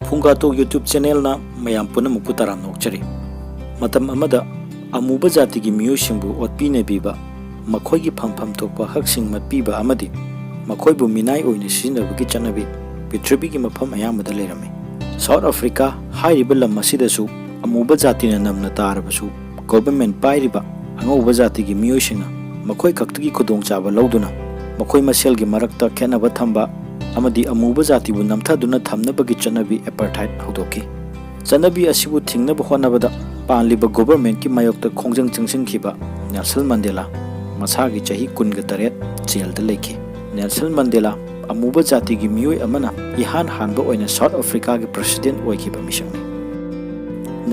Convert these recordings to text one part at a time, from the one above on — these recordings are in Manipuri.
फुंगातो यूट्यूब चैनल ना मयाम पुनमुकु तराम नोक्चरी मतम अमदा अमुबा जाति की मियोसिंबु ओतपीने बीबा मखोई फमफम थोपा हकसिंग मतपीबा अमदी मखोईबु मिनाई ओइने सिजनबगी चनबी पृथ्वी की मफम अयामदा लेरमे साउथ अफ्रीका हाइरिबा लम असिदसु अमुबा जातिना नमना तारबसु गवर्नमेंट पाइरिबा अंगौबा जाति की मियोसिंगना मखोई खक्तगी खुदोंचाबा लौदुना मखोई मसेलगी मरक्ता खेनबा थंबा अमदी अमुबा जातिबु नमथादुना थमनबगी चनबी एपार्थाइड हौदोकी चनबी असिबु थिंगनबा होनबदा पानलिबा गवर्नमेंट की मायोक्ता खोंजंग चंगसिंखिबा नेल्सन मंडेला मसागी चही 19 जेलदा लेखि नेल्सन मंडेला अमुबा जाति की मियोय अमना इहान हानबा ओइना साउथ अफ्रीका की प्रेसिडेंट ओइखिबा मिसंगनि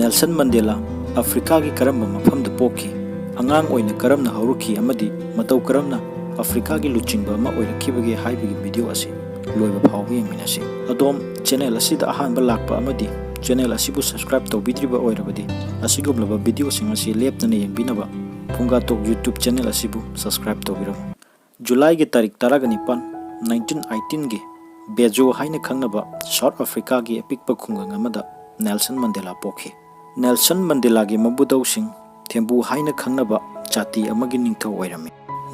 नेल्सन मंडेला अफ्रीका की करम्बा मफमदा पोखि अंगांग ओइना करमना हौरुखि अमदी मतौ करमना अफ्रीका की लुचिंबा अमा ओइरखिबगे हाइबगी वीडियो असे लोइबा फावबा येंमिनासे अदोम चैनल असिदा अहानबा लाक्पा अमदी चैनल असिबु सब्सक्राइब तौबिद्रिबा ओइरबदि असिगुमलबा वीडियो सिंग असि लेपना येंबिनबा फुंगातोक यूट्यूब चैनल असिबु सब्सक्राइब तौबिरम जुलाई की तारीख 19 1918 की बेजो हाइना खंगनबा साउथ अफ्रीका की अपिकपा खुंगंग अमदा नेल्सन मंडेला पोखि नेल्सन मंडेला की मबुदौसिंग थेंबु हाइना खंगनबा जाति अमगी निंगथौ ओइरमे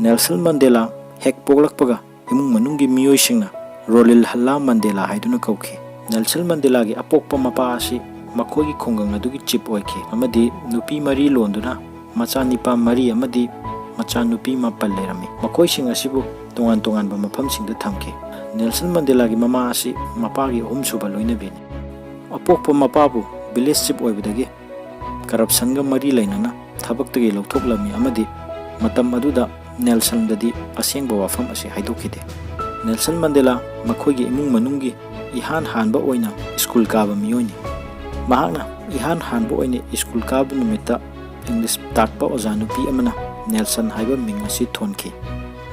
नेल्सन मंडेला हेक पोगलकपगा इमुंग मनुंगी मियोइसिंगना रोलिल हल्ला मंडेला हाइदुना कौखि नेल्सन मंडेला की अपोक्पा मपा असि मखोगी खुंगंग अदुगी चिप ओइखि अमदी नुपी मरी लोंदुना मचा निपा मरी अमदी मचा नुपी मापल लेरमी मखोइसिंग असिबु तोंगान तोंगानबा मफमसिंगदा थमखि नेल्सन मंडेला की ममा असि मपागी अहुमसुबा लोइनबेनि अपोक्पा मपाबु विलेज चिप ओइबदगी करप्शनगा मरी लेनना थबक्तगी लौथोक्लमी अमदी मतम अदुदा नेल्सन ददी असेंगबा वाफम असि हाइदोखिदे नेल्सन मंडेला मखोगी इमुंग मनुंगी इहान हानबा ओइना स्कूल काबा मियोइनि महाकना इहान हानबा ओइने स्कूल काबा नुमिता इंग्लिश ताकपा ओजा नुपी अमना नेल्सन हाइबा मिंग असि थोनखि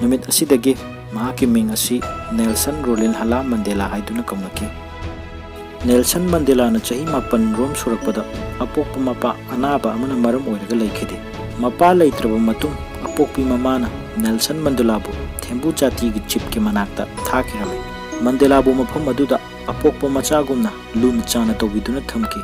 नुमित असिदगी महाकी मिंग असि नेल्सन रोलिन हला मंडेला हाइदुना कौनखि नेल्सन मंडेला न चही 9 रोम सुरकपदा अपोक्पा मपा अनाबा अमना मरम ओइरगा लेखिदे मपा लेत्रबा मतुंग अपोक्पी ममाना नेल्सन मंडेलाबु थेंबु जाति की चिप के मनाक्ता थाखिरमे मंडेलाबु मफम अदुदा अपोक्पा मचागुमना लुन चाना तौबिदुना थमखि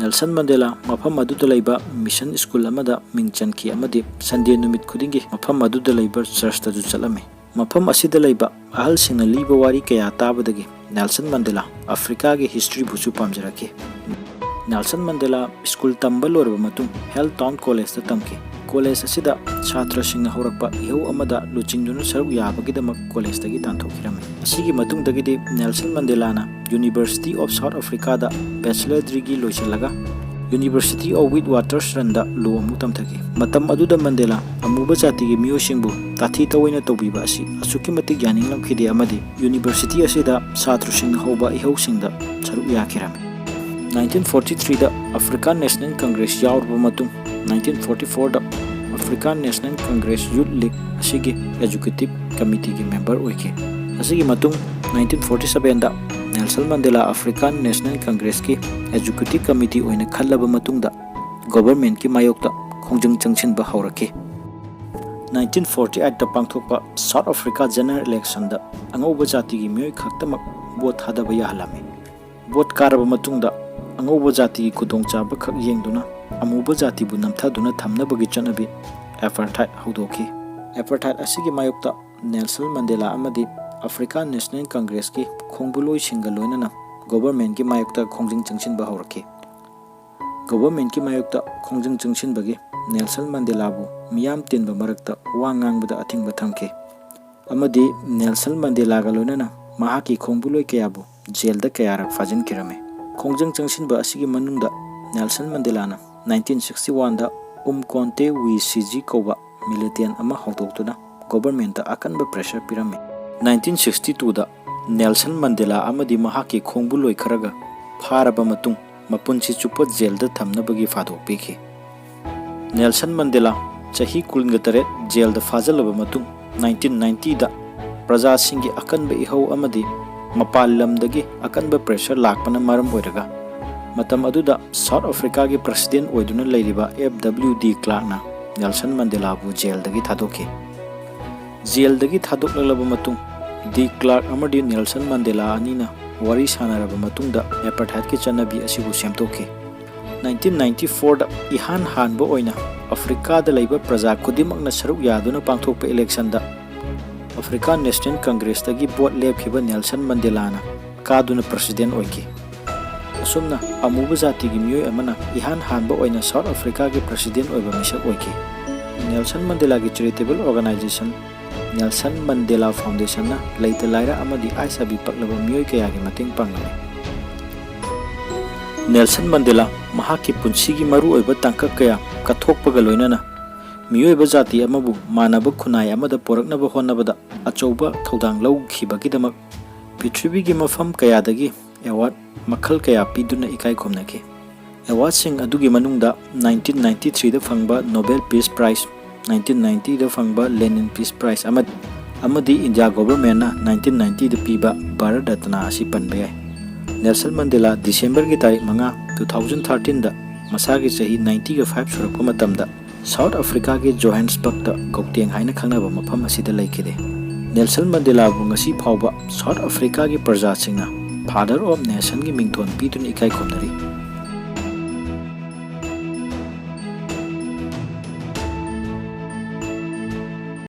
नेल्सन मंडेला मफम अदुदा लैबा मिशन स्कूल अमदा मिंग चनखि अमदी संडे नुमित खुदिंगी मफम अदुदा लैबा चर्च तजु चलमे मफम असिदा लैबा अहल सिंगना लीबा वारी कया ताबदगी नेल्सन मंडेला अफ्रीका की हिस्ट्री बुसु पामजरखि नेल्सन मंडेला स्कूल तंबा लोरबा मतुंग हेल्थ टाउन कॉलेज ता तमखि कॉलेज असिदा छात्र सिंह हौरकपा इहौ अमदा लुचिंगदुना सरु याबगीदमक कॉलेज तगी तांथोखिरमे असिगी मतुंगदगिदि नेल्सन मंडेलाना यूनिवर्सिटी ऑफ साउथ अफ्रीका दा बैचलर डिग्री लोइसलगा यूनिवर्सिटी ऑफ विट वाटरसरंदा लो अमु तमथगी मतम अदुदा मंडेला अमुबा जाति की मियोसिंगबु ताथी तवैना तौबिबा असि असुकी मति ज्ञानिंगलमखिदे अमदी यूनिवर्सिटी असिदा छात्र सिंह हौबा इहौ सिंगदा सरु याखिरमे 1943 दा अफ्रीकान नेशनल कांग्रेस यावरबा मतुंग 1944 दा African national congress youth league असिगी एजुकेटिव कमिटी की मेंबर ओइखि असिगी मतुंग 1947 दा Nelson Mandela African national congress की एजुकेटिव कमिटी ओइना खल्लबा मतुंगदा गवर्नमेंट की मायोक्ता खोंजंग चंगसिनबा हौरखि 1948 दा पांगथोकपा साउथ अफ्रीका जनरल इलेक्शन दा अंगौबा जाति की मियोय खक्तमक वोट थादबा याहलामे वोट कारबा मतुंगदा अंगौबा जाति की खुदोंचाबा खक येंगदुना अमुबा जातिबु नमथादुना थमनबगी चनबी एपार्थाइड हौदोखि एपार्थाइड असिगी मायोक्ता नेल्सन मंडेला अमदी अफ्रीकान नेशनल कांग्रेस की खोंबुलोय सिंगा लोइनना गवर्नमेंट की मायोक्ता खोंजिंग चंगसिनबा हौरखि गवर्नमेंट की मायोक्ता खोंजिंग चंगसिनबगी नेल्सन मंडेलाबु मियाम तिनबा मरक्ता वा ngangbada अथिंगबा थमखि अमदी नेल्सन मंडेलागा लोइनना महाकी खोंबुलोय कयाबु जेलदा कयारक फाजिनखिरमे खोंजिंग चंगसिनबा असिगी मनुंगदा नेल्सन मंडेलाना 1961 दा उमकोंते वी सीजी कौबा मिलिटेंट अमा हौदोक्तुना गवर्नमेंट दा अकनबा प्रेशर पिरमे 1962 दा Nelson Mandela अमदी महाकी खोंबुलोय Kharga फारबा मतुंग मपुंसी चुप्पा जेलदा थमनबगी फादोकपिखि Nelson Mandela चही 19 जेलदा फाजलबा मतुंग 1990 दा प्रजासिंगी अकनबा इहौ अमदी मपाल लमदगी अकनबा प्रेशर लाकपना मरम ओइरगा मतम अदुदा साउथ अफ्रीका की प्रेसिडेंट ओइदुना लेरिबा FWD क्लार्कना नेल्सन मंडेलाबु जेलदगी थादोखि जेलदगी थादोक्लबा मतुंग डी क्लार्क अमदी नेल्सन मंडेला अनिना wari sanaraba matungda apartheid ki chanabi asibu semtokhi 1994 da ihan hanbo oina Africa da laiba praja kudimakna saruk yaduna pangthokpa election da African National Congress tagi vote lepkhiba Nelson Mandela na kaduna president oiki asumna amuba jati gi miyoi amana ihan hanba oina South Africa gi president oiba misak oiki Nelson Mandela gi charitable organization Nelson Mandela Foundation na leita laira amadi aisabi paklaba miyoi kaya gi mating panglami Nelson Mandela mahaki punsigi maru oiba tangkak kaya kathokpaga loinana miyoi jati amabu manaba khunai amada poraknaba honnabada achouba thodang lawkhibagidama Prithvi gi mafam kaya dagi award makhal kaya piduna ikai khomnaki award sing adugi manungda 1993 da fangba Nobel Peace Prize 1990 da fangba Lenin Peace Prize amadi India government na 1990 da piba Bharat Ratna asi panba yai Nelson Mandela December gi tarik 5 2013 da masagi chahi 90 ga 5 surapka matamda South Africa gi Johannesburg da Gauteng haina khangnaba mafam asida laikide Nelson Mandela bu ngasi phawba South Africa gi praja singna Father of Nation gi mingthon pidun ikai khomnari